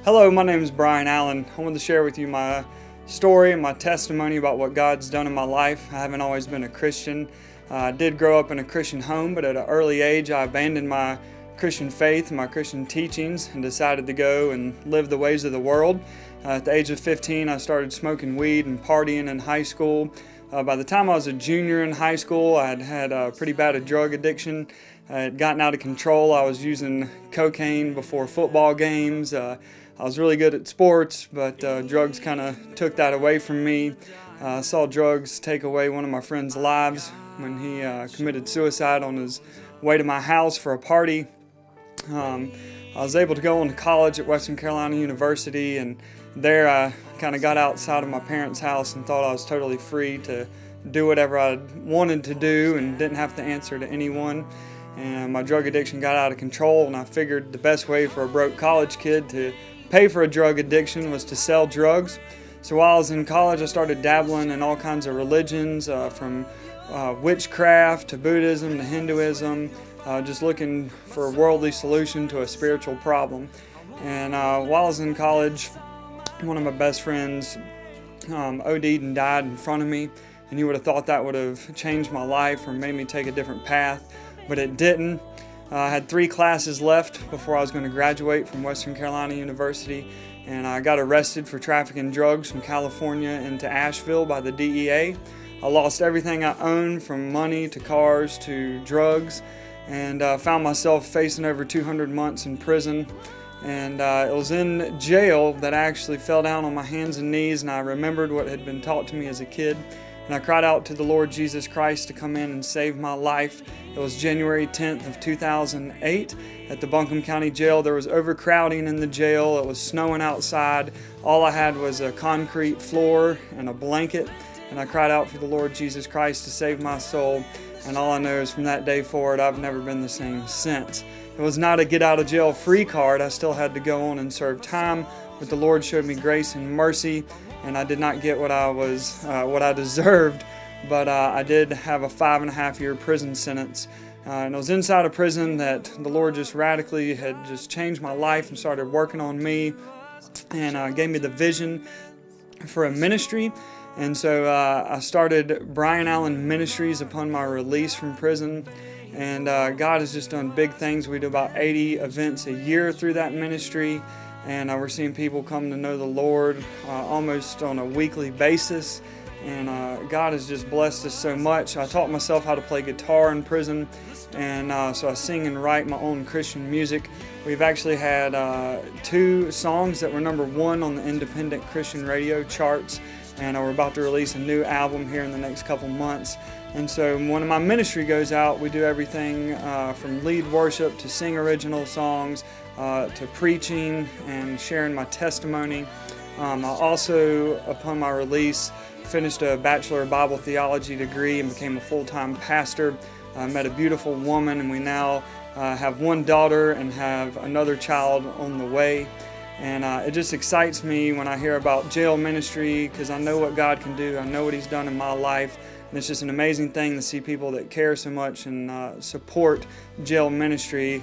Hello, my name is Brian Allen. I wanted to share with you my story and my testimony about what God's done in my life. I haven't always been a Christian. I did grow up in a Christian home, but at an early age I abandoned my Christian faith and my Christian teachings and decided to go and live the ways of the world. At the age of 15, I started smoking weed and partying in high school. By the time I was a junior in high school, I had had a pretty bad drug addiction. I had gotten out of control. I was using cocaine before football games. I was really good at sports, but drugs kind of took that away from me. I saw drugs take away one of my friend's lives when he committed suicide on his way to my house for a party. I was able to go on to college at Western Carolina University, and there I kind of got outside of my parents' house and thought I was totally free to do whatever I wanted to do and didn't have to answer to anyone. And my drug addiction got out of control, and I figured the best way for a broke college kid to pay for a drug addiction was to sell drugs. So while I was in college, I started dabbling in all kinds of religions, from witchcraft to Buddhism to Hinduism, just looking for a worldly solution to a spiritual problem. And while I was in college, one of my best friends OD'd and died in front of me, and you would have thought that would have changed my life or made me take a different path, but it didn't. I had 3 classes left before I was going to graduate from Western Carolina University, and I got arrested for trafficking drugs from California into Asheville by the DEA. I lost everything I owned, from money to cars to drugs, and found myself facing over 200 months in prison. And it was in jail that I actually fell down on my hands and knees, and I remembered what had been taught to me as a kid. And I cried out to the Lord Jesus Christ to come in and save my life. It was January 10th of 2008 at the Buncombe County Jail. There was overcrowding in the jail. It was snowing outside. All I had was a concrete floor and a blanket. And I cried out for the Lord Jesus Christ to save my soul. And all I know is from that day forward, I've never been the same since. It was not a get out of jail free card. I still had to go on and serve time, but the Lord showed me grace and mercy. And I did not get what I deserved, but I did have a 5.5-year prison sentence. And it was inside of prison that the Lord just radically had just changed my life and started working on me, and gave me the vision for a ministry. And so I started Brian Allen Ministries upon my release from prison. And God has just done big things. We do about 80 events a year through that ministry. And we're seeing people come to know the Lord almost on a weekly basis. And God has just blessed us so much. I taught myself how to play guitar in prison, and so I sing and write my own Christian music. We've actually had 2 songs that were #1 on the independent Christian radio charts, and we're about to release a new album here in the next couple months. And so when my ministry goes out, we do everything from lead worship to sing original songs, to preaching and sharing my testimony. I also, upon my release, finished a Bachelor of Bible Theology degree and became a full-time pastor. I met a beautiful woman, and we now have 1 daughter and have another child on the way. And it just excites me when I hear about jail ministry, because I know what God can do. I know what He's done in my life. And it's just an amazing thing to see people that care so much and support jail ministry,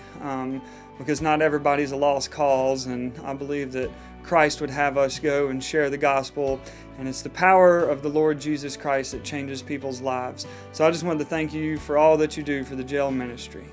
because not everybody's a lost cause, and I believe that Christ would have us go and share the gospel, and it's the power of the Lord Jesus Christ that changes people's lives. So I just wanted to thank you for all that you do for the jail ministry.